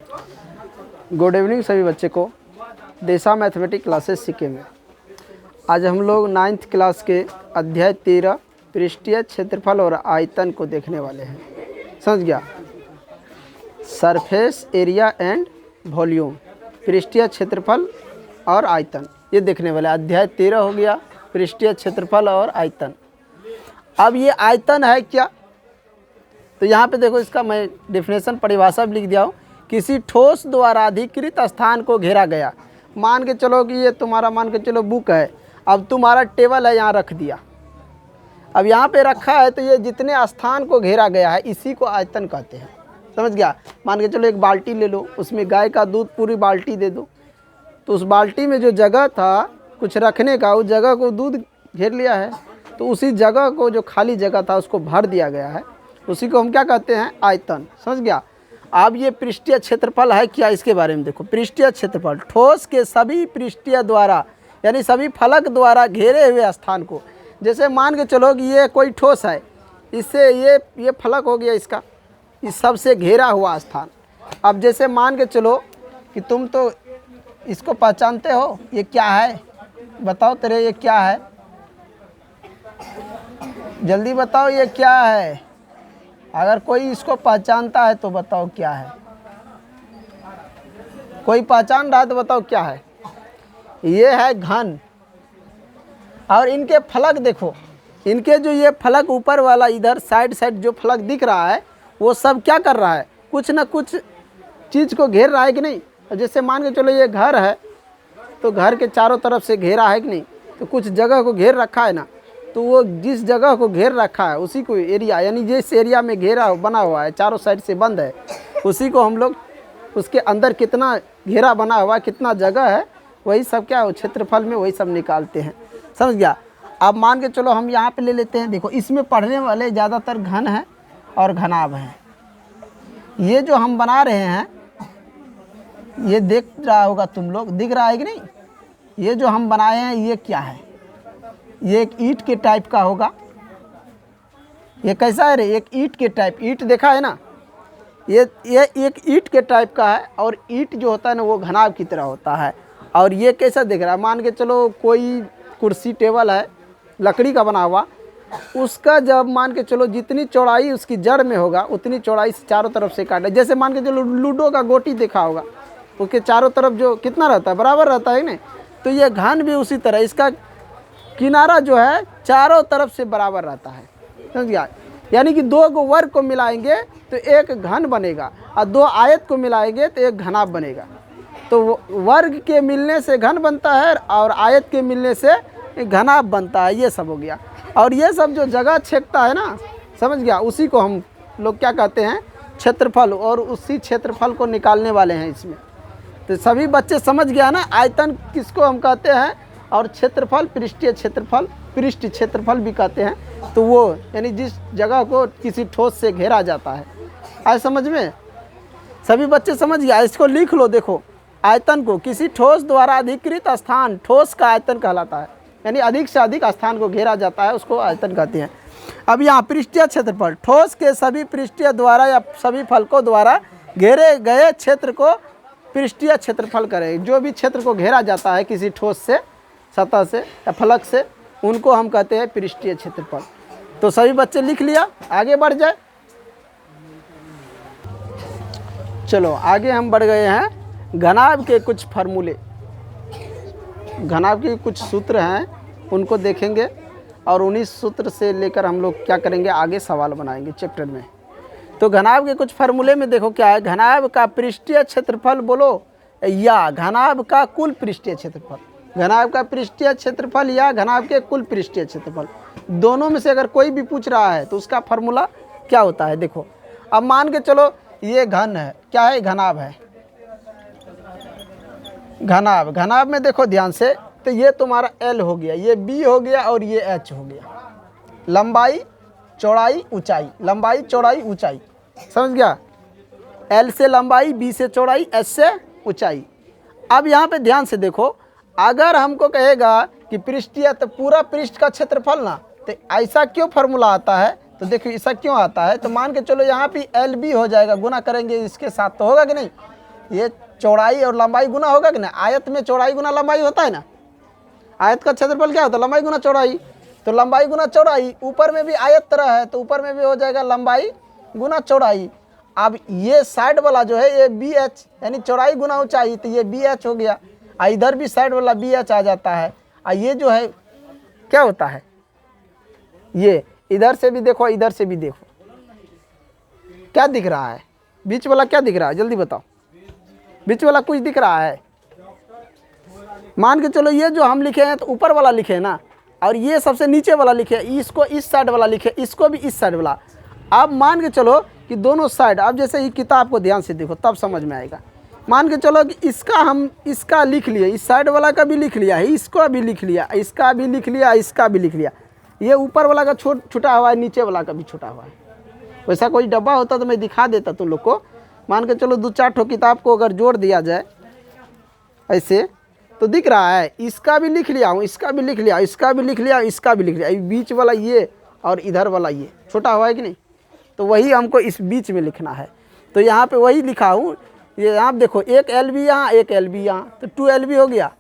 Good evening सभी बच्चे को। देशा मैथमेटिक्स क्लासेस सीखेंगे। आज हम लोग 9th क्लास के अध्याय 13 पृष्ठीय क्षेत्रफल और आयतन को देखने वाले हैं। समझ गया? सरफेस एरिया एंड वॉल्यूम, पृष्ठीय क्षेत्रफल और आयतन, ये देखने वाले। अध्याय 13 हो गया, पृष्ठीय क्षेत्रफल और आयतन। अब ये आयतन है क्या? तो यहाँ पे देखो, इसका मैं डेफिनेशन परिभाषा भी लिख दिया हूँ। किसी ठोस द्वारा अधिकृत स्थान को घेरा गया। मान के चलो कि ये तुम्हारा, मान के चलो बुक है, अब तुम्हारा टेबल है, यहाँ रख दिया। अब यहाँ पे रखा है तो ये जितने स्थान को घेरा गया है इसी को आयतन कहते हैं। समझ गया? मान के चलो एक बाल्टी ले लो, उसमें गाय का दूध पूरी बाल्टी दे दो, तो उस बाल्टी में जो जगह था कुछ रखने का, उस जगह को दूध घेर लिया है, तो उसी जगह को, जो खाली जगह था उसको भर दिया गया है, उसी को हम क्या कहते हैं? आयतन। समझ गया? अब ये पृष्ठीय क्षेत्रफल है क्या, इसके बारे में देखो। पृष्ठीय क्षेत्रफल ठोस के सभी पृष्ठीय द्वारा, यानी सभी फलक द्वारा घेरे हुए स्थान को। जैसे मान के चलो कि ये कोई ठोस है, इससे ये फलक हो गया इसका, इस सबसे घेरा हुआ स्थान। अब जैसे मान के चलो कि तुम तो इसको पहचानते हो, ये क्या है बताओ तेरे, ये क्या है? जल्दी बताओ ये क्या है? अगर कोई इसको पहचानता है तो बताओ क्या है। कोई पहचान रहा है तो बताओ क्या है? ये है घन। और इनके फलक देखो, इनके जो ये फलक ऊपर वाला इधर साइड जो फलक दिख रहा है, वो सब क्या कर रहा है? कुछ ना कुछ चीज़ को घेर रहा है कि नहीं? जैसे मान के चलो ये घर है, तो घर के चारों तरफ से घेरा है कि नहीं? तो कुछ जगह को घेर रखा है ना, तो वो जिस जगह को घेर रखा है उसी को एरिया, यानी जिस एरिया में घेरा बना हुआ है, चारों साइड से बंद है, उसी को हम लोग, उसके अंदर कितना घेरा बना हुआ है, कितना जगह है, वही सब क्या है, क्षेत्रफल में वही सब निकालते हैं। समझ गया? अब मान के चलो हम यहाँ पे ले लेते हैं। देखो, इसमें पढ़ने वाले ज़्यादातर घन हैं और घनाभ हैं। ये जो हम बना रहे हैं, ये देख रहा होगा तुम लोग, दिख रहा है कि नहीं? ये जो हम बनाए हैं ये क्या है? ये एक ईंट के टाइप का होगा। ये कैसा है रे? एक ईंट के टाइप, ईंट देखा है ना? ये एक ईंट के टाइप का है, और ईंट जो होता है ना वो घनाभ की तरह होता है। और ये कैसा दिख रहा है? मान के चलो कोई कुर्सी टेबल है लकड़ी का बना हुआ, उसका जब मान के चलो जितनी चौड़ाई उसकी जड़ में होगा उतनी चौड़ाई से चारों तरफ से काटे। जैसे मान के चलो लूडो का गोटी देखा होगा, उसके चारों तरफ जो कितना रहता है, बराबर रहता है नहीं? तो ये घन भी उसी तरह, इसका किनारा जो है चारों तरफ से बराबर रहता है। समझ गया? यानी कि दो को वर्ग को मिलाएंगे तो एक घन बनेगा, और दो आयत को मिलाएंगे तो एक घनाभ बनेगा। तो वर्ग के मिलने से घन बनता है और आयत के मिलने से घनाभ बनता है। ये सब हो गया। और ये सब जो जगह छेदता है ना, समझ गया, उसी को हम लोग क्या कहते हैं? क्षेत्रफल। और उसी क्षेत्रफल को निकालने वाले हैं इसमें। तो सभी बच्चे समझ गया ना, आयतन किसको हम कहते हैं और क्षेत्रफल पृष्ठीय क्षेत्रफल, पृष्ठ क्षेत्रफल भी कहते हैं। तो वो यानी जिस जगह को किसी ठोस से घेरा जाता है। आए समझ में? सभी बच्चे समझ गया? इसको लिख लो। देखो, आयतन को किसी ठोस द्वारा अधिकृत स्थान, ठोस का आयतन कहलाता है, यानी अधिक से अधिक स्थान को घेरा जाता है, उसको आयतन कहते हैं। अब यहाँ पृष्ठीय क्षेत्रफल, ठोस के सभी पृष्ठीय द्वारा या सभी फलकों द्वारा घेरे गए क्षेत्र को पृष्ठीय क्षेत्रफल करें। जो भी क्षेत्र को घेरा जाता है किसी ठोस से, सतह से या फलक से, उनको हम कहते हैं पृष्ठीय क्षेत्रफल। तो सभी बच्चे लिख लिया, आगे बढ़ जाए। चलो आगे हम बढ़ गए हैं। घनाभ के कुछ फार्मूले, घनाभ के कुछ सूत्र हैं, उनको देखेंगे, और उन्हीं सूत्र से लेकर हम लोग क्या करेंगे, आगे सवाल बनाएंगे चैप्टर में। तो घनाभ के कुछ फार्मूले में देखो क्या है। घनाभ का पृष्ठीय क्षेत्रफल बोलो, या घनाभ का कुल पृष्ठीय क्षेत्रफल। घनाभ का पृष्ठीय क्षेत्रफल या घनाभ के कुल पृष्ठीय क्षेत्रफल, दोनों में से अगर कोई भी पूछ रहा है तो उसका फार्मूला क्या होता है? देखो, अब मान के चलो ये घन है, क्या है? घनाभ है। घनाभ, घनाभ में देखो ध्यान से, तो ये तुम्हारा L हो गया, ये B हो गया, और ये H हो गया। लंबाई, चौड़ाई, ऊंचाई, लंबाई, चौड़ाई, ऊंचाई। समझ गया? L से लंबाई, B से चौड़ाई, H से ऊंचाई। अब यहाँ पे ध्यान से देखो, अगर हमको कहेगा कि पृष्ठीय, तो पूरा पृष्ठ का क्षेत्रफल ना, तो ऐसा क्यों फार्मूला आता है? तो देखिए ऐसा क्यों आता है, तो मान के चलो यहाँ पे LB हो जाएगा, गुना करेंगे इसके साथ, तो होगा कि नहीं? ये चौड़ाई और लंबाई गुना होगा कि ना, आयत में चौड़ाई गुना लंबाई होता है ना। आयत का क्षेत्रफल क्या होता है, लंबाई गुना चौड़ाई। तो लंबाई गुना चौड़ाई, ऊपर में भी आयत तरह है तो ऊपर में भी हो जाएगा लंबाई गुना चौड़ाई। अब ये साइड वाला जो है ये बी एच यानी चौड़ाई गुना ऊंचाई, तो ये बी एच हो गया। इधर भी साइड वाला बी एच आ जाता है। ये जो है क्या होता है, ये इधर से भी देखो इधर से भी देखो, क्या दिख रहा है, बीच वाला क्या दिख रहा है, जल्दी बताओ, बीच वाला कुछ दिख रहा है। मान के चलो ये जो हम लिखे हैं तो ऊपर वाला लिखे हैं ना, और ये सबसे नीचे वाला लिखे, इसको इस साइड वाला लिखे, इसको भी इस साइड वाला। अब मान के चलो कि दोनों साइड, अब जैसे ही किताब को ध्यान से देखो तब समझ में आएगा। मान के चलो कि इसका हम इसका लिख लिए, इस साइड वाला का भी लिख लिया है, इसको भी लिख लिया, इसका भी लिख लिया, इसका भी लिख लिया। ये ऊपर वाला का छुटा हुआ है, नीचे वाला का भी छुटा हुआ है। वैसा कोई डब्बा होता तो मैं दिखा देता तुम लोग को। मान के चलो 2-4 ठो किताब को अगर जोड़ दिया जाए ऐसे तो दिख रहा है, इसका भी लिख लिया हूँ, इसका भी लिख लिया, इसका भी लिख लिया, इसका भी लिख लिया। बीच वाला ये और इधर वाला ये छोटा हुआ है कि नहीं, तो वही हमको इस बीच में लिखना है। तो यहाँ पे वही लिखा हूँ। ये आप देखो, एक एल बी यहाँ, एक एल बी यहाँ, तो 2 एल बी हो गया।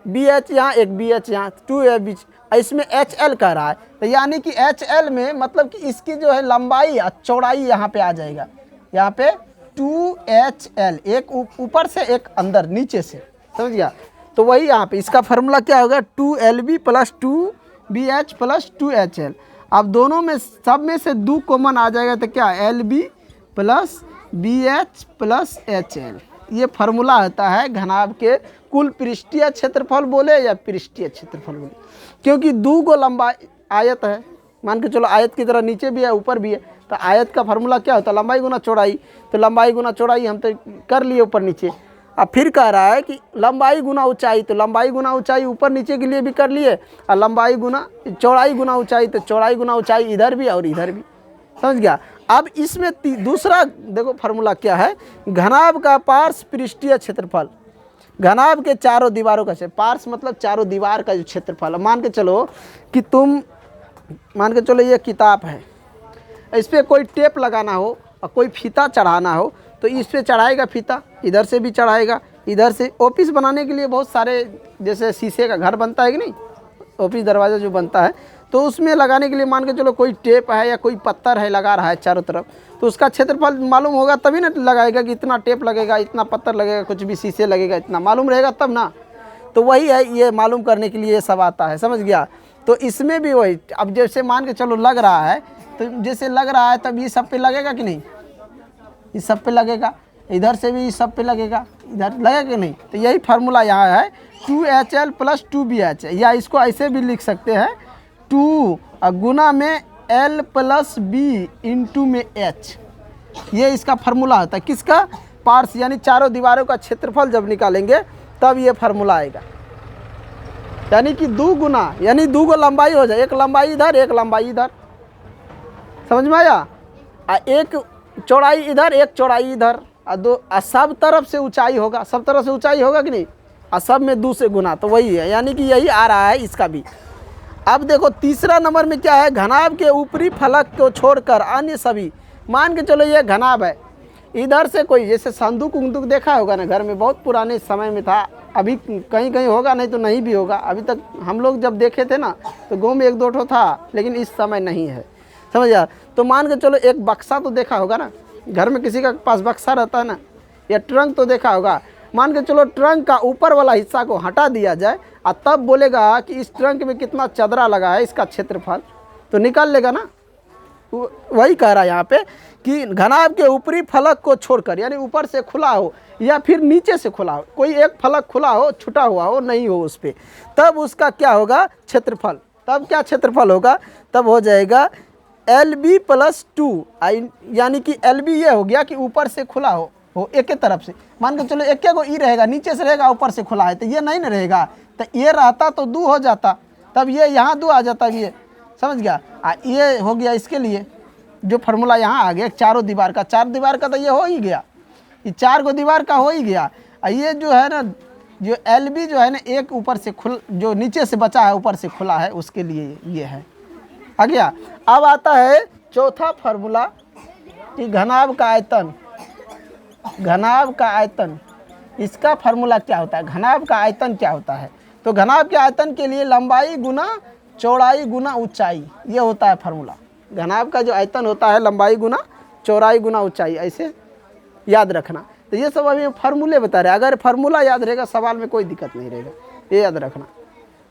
बी एच यहाँ, एक बी एच यहाँ, 2 एल बी। इसमें एच एल कह रहा है, तो यानी कि एच एल में मतलब कि इसकी जो है लंबाई और चौड़ाई यहाँ पे आ जाएगा। यहाँ पे 2HL, एक ऊपर से एक अंदर नीचे से, समझ गया। तो वही यहाँ पे इसका फार्मूला क्या होगा, 2LB + 2BH + 2HL। अब दोनों में सब में से 2 कॉमन आ जाएगा तो क्या, LB + BH + HL। ये फार्मूला होता है घनाभ के कुल पृष्ठीय क्षेत्रफल बोले या पृष्ठीय क्षेत्रफल बोले, क्योंकि 2 गो लंबा आयत है। मान के चलो आयत की तरह नीचे भी है ऊपर भी है, तो आयत का फार्मूला क्या होता है, लंबाई गुना चौड़ाई। तो लंबाई गुना चौड़ाई हम तो कर लिए ऊपर नीचे। अब फिर कह रहा है कि लंबाई गुना ऊंचाई, तो लंबाई गुना ऊंचाई ऊपर नीचे के लिए भी कर लिए, और लंबाई गुना चौड़ाई गुना ऊंचाई, तो चौड़ाई गुना ऊंचाई इधर भी और इधर भी, समझ गया। अब इसमें दूसरा देखो फार्मूला क्या है, घनाभ का पार्श्व पृष्ठीय क्षेत्रफल। घनाभ के चारों दीवारों का पार्श्व मतलब चारों दीवार का जो क्षेत्रफल। मान के चलो कि मान के चलो ये किताब है, इस पर कोई टेप लगाना हो और कोई फीता चढ़ाना हो तो इस पर चढ़ाएगा फीता, इधर से भी चढ़ाएगा, इधर से। ऑफिस बनाने के लिए बहुत सारे जैसे शीशे का घर बनता है कि नहीं, ऑफिस दरवाज़ा जो बनता है, तो उसमें लगाने के लिए मान के चलो कोई टेप है या कोई पत्थर है लगा रहा है चारों तरफ, तो उसका क्षेत्रफल मालूम होगा तभी ना लगाएगा कि इतना टेप लगेगा, इतना पत्थर लगेगा, कुछ भी शीशे लगेगा, इतना मालूम रहेगा तब ना। तो वही है, ये मालूम करने के लिए ये सब आता है, समझ गया। तो इसमें भी वही, अब जैसे मान के चलो लग रहा है, तो जैसे लग रहा है तब ये सब पे लगेगा कि नहीं, इस सब पे लगेगा, इधर से भी इस सब पे लगेगा, इधर लगेगा कि नहीं। तो यही फार्मूला यहाँ है 2HL + 2BH, या इसको ऐसे भी लिख सकते हैं 2 गुना में L + B × में H। ये इसका फार्मूला होता है किसका, पार्श्व यानी चारों दीवारों का क्षेत्रफल जब निकालेंगे तब ये फार्मूला आएगा। यानी कि 2 गुना यानी 2 गो लंबाई हो जाए, एक लंबाई इधर एक लंबाई इधर, समझ में आया। एक चौड़ाई इधर एक चौड़ाई इधर, और सब तरफ से ऊंचाई होगा, सब तरफ से ऊंचाई होगा कि नहीं, और सब में 2 से गुना, तो वही है, यानी कि यही आ रहा है इसका भी। अब देखो तीसरा नंबर में क्या है, घनाभ के ऊपरी फलक को छोड़कर अन्य सभी। मान के चलो ये घनाभ है, इधर से कोई जैसे संदूक उंदूक देखा होगा ना घर में, बहुत पुराने समय में था, अभी कहीं कहीं होगा, नहीं तो नहीं भी होगा। अभी तक हम लोग जब देखे थे ना तो गाँव में 1-2 ठो था, लेकिन इस समय नहीं है, समझ यार। तो मान के चलो एक बक्सा तो देखा होगा ना, घर में किसी का पास बक्सा रहता है ना, या ट्रंक तो देखा होगा। मान के चलो ट्रंक का ऊपर वाला हिस्सा को हटा दिया जाए और तब बोलेगा कि इस ट्रंक में कितना चदरा लगा है, इसका क्षेत्रफल तो निकाल लेगा ना। वही कह रहा है यहाँ पे कि घनाभ के ऊपरी फलक को छोड़कर, यानी ऊपर से खुला हो या फिर नीचे से खुला हो, कोई एक फलक खुला हो, छुटा हुआ हो, नहीं हो उस पर, तब उसका क्या होगा, क्षेत्रफल। तब क्या क्षेत्रफल होगा, तब हो जाएगा LB + 2, यानी कि LB ये हो गया कि ऊपर से खुला हो एक ही तरफ से। मान के चलो एक को ई रहेगा, नीचे से रहेगा, ऊपर से खुला है, तो ये नहीं ना रहेगा, तो ये रहता तो 2 हो जाता, तब ये यहाँ 2 आ जाता, ये समझ गया। ये हो गया इसके लिए जो फार्मूला यहाँ आ गया, चारों दीवार का, 4 दीवार का तो ये हो ही गया, ये 4 गो दीवार का हो ही गया। ये जो है ना, जो LB जो है ना, एक ऊपर से जो नीचे से बचा है ऊपर से खुला है, उसके लिए ये है आ गया। अब आता है चौथा फार्मूला कि घनाभ का आयतन घनाभ का आयतन, इसका फार्मूला क्या होता है? घनाभ का आयतन क्या होता है? तो घनाभ के आयतन के लिए लंबाई गुना चौड़ाई गुना ऊंचाई, ये होता है फार्मूला। घनाभ का जो आयतन होता है लंबाई गुना चौड़ाई गुना ऊंचाई, ऐसे याद रखना। तो ये सब अभी फार्मूले बता रहे हैं, अगर फार्मूला याद रहेगा सवाल में कोई दिक्कत नहीं रहेगा, ये याद रखना।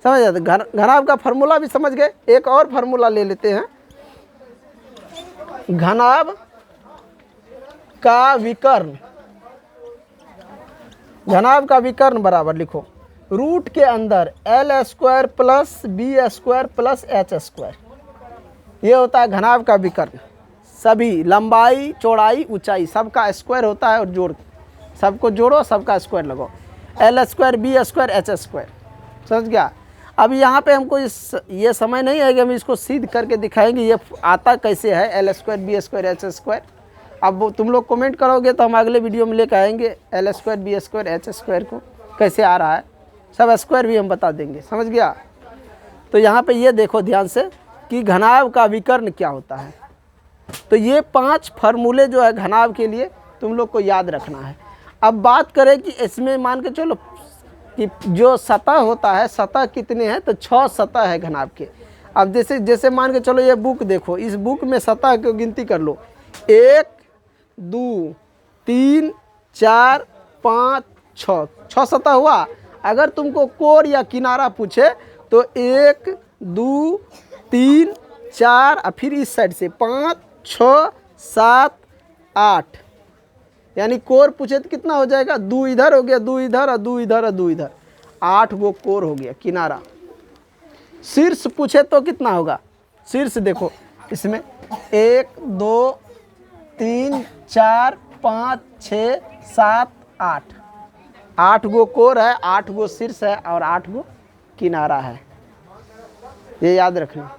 समझ जाते? घनाभ का फार्मूला भी समझ गए। एक और फार्मूला ले लेते हैं, घनाभ का विकर्ण। घनाभ का विकर्ण बराबर लिखो रूट के अंदर L square plus B square plus H square, ये होता है घनाभ का विकर्ण। सभी लंबाई चौड़ाई ऊंचाई सबका स्क्वायर होता है, और जोड़ सबको जोड़ो, सबका स्क्वायर लगाओ, L square B square H square. समझ गया? अब यहाँ पे हमको ये समय नहीं है कि हम इसको सिद्ध करके दिखाएंगे ये आता कैसे है, L square B square H square. अब वो तुम लोग कमेंट करोगे तो हम अगले वीडियो में लेकर आएंगे L square B square H square को कैसे आ रहा है, सब स्क्वायर भी हम बता देंगे। समझ गया? तो यहाँ पे ये देखो ध्यान से कि घनाभ का विकर्ण क्या होता है। तो ये 5 फार्मूले जो है घनाभ के लिए तुम लोग को याद रखना है। अब बात करें कि इसमें मान के चलो कि जो सतह होता है, सतह कितने हैं? तो 6 सतह है घनाभ के। अब जैसे मान के चलो ये बुक देखो, इस बुक में सतह की गिनती कर लो, 1 2 3 4 5 6, 6 सतह हुआ। अगर तुमको कोर या किनारा पूछे तो 1 2 3 4 और फिर इस साइड से 5 6 7 8, यानी कोर पूछे तो कितना हो जाएगा? 2 इधर हो गया, 2 इधर और 2 इधर और 2 इधर, 8 गो कोर हो गया किनारा। शीर्ष पूछे तो कितना होगा? शीर्ष देखो इसमें 1 2 3 4 5 6 7 8, 8 गो कोर है, 8 गो शीर्ष है और 8 गो किनारा है। ये याद रखना।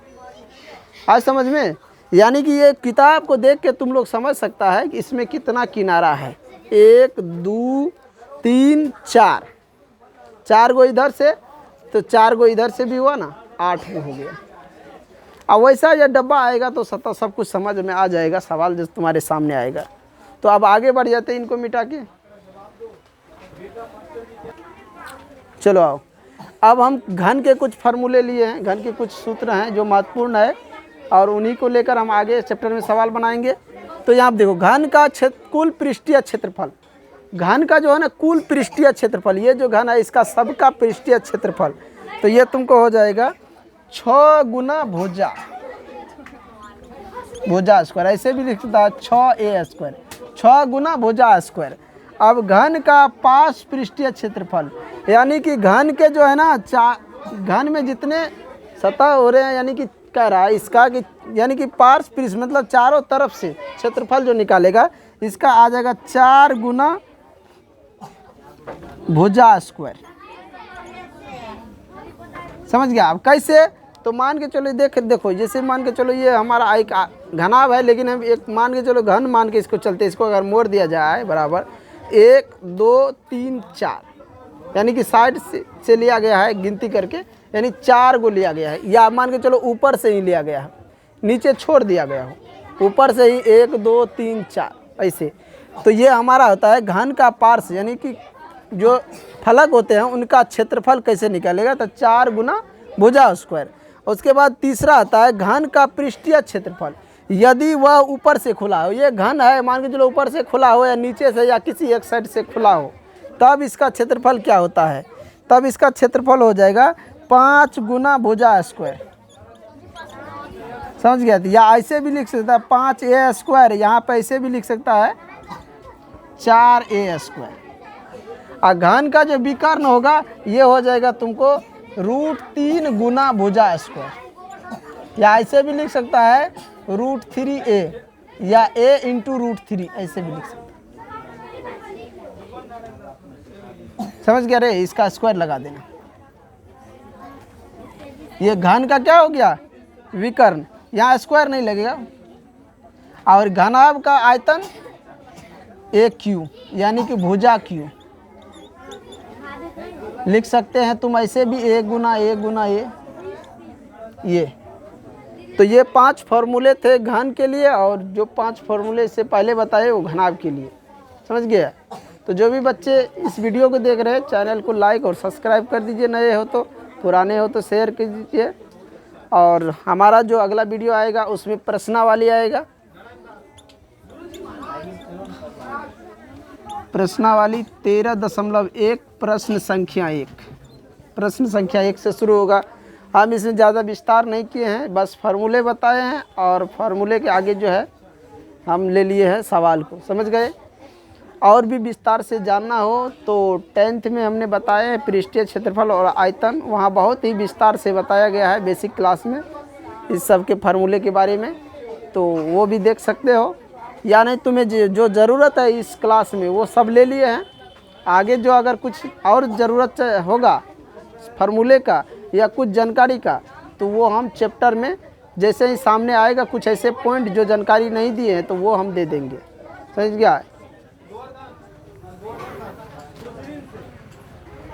आज समझ में? यानी कि ये किताब को देख के तुम लोग समझ सकता है कि इसमें कितना किनारा है। 1 2 3 4, 4 गो इधर से, तो 4 गो इधर से भी हुआ ना, 8 गो हो गया। अब वैसा ये डब्बा आएगा तो सतह सब कुछ समझ में आ जाएगा, सवाल जो तुम्हारे सामने आएगा। तो अब आगे बढ़ जाते हैं इनको मिटा के। चलो आओ, अब हम घन के कुछ फार्मूले लिए हैं, घन के कुछ सूत्र हैं जो महत्वपूर्ण है, और उन्हीं को लेकर हम आगे चैप्टर में सवाल बनाएंगे। तो यहाँ देखो घन का कुल पृष्ठीय क्षेत्रफल, घन का जो है ना कुल पृष्ठीय क्षेत्रफल, ये जो घन है इसका सबका पृष्ठीय क्षेत्रफल, तो ये तुमको हो जाएगा 6 गुना भुजा, भुजा स्क्वायर, ऐसे भी लिख सकता है 6a स्क्वायर, 6 गुना भुजा स्क्वायर। अब घन का पार्श्व पृष्ठीय क्षेत्रफल, यानी कि घन के जो है ना घन में जितने सतह हो रहे हैं, यानी कि कह रहा है इसका कि यानी कि पार्श्व पृष्ठ मतलब चारों तरफ से क्षेत्रफल जो निकालेगा इसका आ जाएगा 4 गुना भुजा स्क्वायर। समझ गया? अब कैसे? तो मान के चलो देखो जैसे मान के चलो ये हमारा एक घनाभ है, लेकिन हम एक मान के चलो घन मान के इसको चलते, इसको अगर मोड़ दिया जाए बराबर 1 2 3 4, यानी कि साइड से लिया गया है गिनती करके, यानी 4 गो लिया गया है, या मान के चलो ऊपर से ही लिया गया है, नीचे छोड़ दिया गया हो, ऊपर से ही 1 2 3 4 ऐसे। तो ये हमारा होता है घन का पार्श्व, यानी कि जो फलक होते हैं उनका क्षेत्रफल कैसे निकालेगा? तो 4 गुना भुजा स्क्वायर। उसके बाद तीसरा आता है घन का पृष्ठीय क्षेत्रफल, यदि वह ऊपर से खुला हो, ये घन है मान के चलो ऊपर से खुला हो या नीचे से या किसी एक साइड से खुला हो, तब इसका क्षेत्रफल क्या होता है? तब इसका क्षेत्रफल हो जाएगा 5 गुना भुजा स्क्वायर। समझ गया? या ऐसे भी लिख सकता है 5a स्क्वायर, यहाँ पे ऐसे भी लिख सकता है 4a स्क्वायर। और घन का जो विकर्ण होगा ये हो जाएगा तुमको √3 गुना भुजा स्क्वायर, या ऐसे भी लिख सकता है √3a या a इंटू √3, ऐसे भी लिख सकता है। समझ गया रे? इसका स्क्वायर लगा देना। ये घन का क्या हो गया? विकर्ण, यहाँ स्क्वायर नहीं लगेगा। और घनाभ का आयतन AQ, यानी कि भुजा Q लिख सकते हैं तुम ऐसे भी, a गुना a, ये। तो ये 5 फार्मूले थे घन के लिए, और जो 5 फार्मूले से पहले बताए वो घनाभ के लिए। समझ गया। तो जो भी बच्चे इस वीडियो को देख रहे हैं, चैनल को लाइक और सब्सक्राइब कर दीजिए, नए हो तो, पुराने हो तो शेयर कर दीजिए। और हमारा जो अगला वीडियो आएगा उसमें प्रश्नावली आएगा, प्रश्नावली 13.1 प्रश्न संख्या 1, प्रश्न संख्या 1 से शुरू होगा। हम इसमें ज़्यादा विस्तार नहीं किए हैं, बस फार्मूले बताए हैं और फार्मूले के आगे जो है हम ले लिए हैं सवाल को, समझ गए। और भी विस्तार से जानना हो तो 10th में हमने बताए हैं पृष्ठीय क्षेत्रफल और आयतन, वहाँ बहुत ही विस्तार से बताया गया है बेसिक क्लास में इस सब के फार्मूले के बारे में, तो वो भी देख सकते हो। या नहीं तुम्हें जो ज़रूरत है इस क्लास में वो सब ले लिए हैं। आगे जो अगर कुछ और ज़रूरत होगा फार्मूले का या कुछ जानकारी का, तो वो हम चैप्टर में जैसे ही सामने आएगा कुछ ऐसे पॉइंट जो जानकारी नहीं दिए हैं तो वो हम दे देंगे, समझ गया।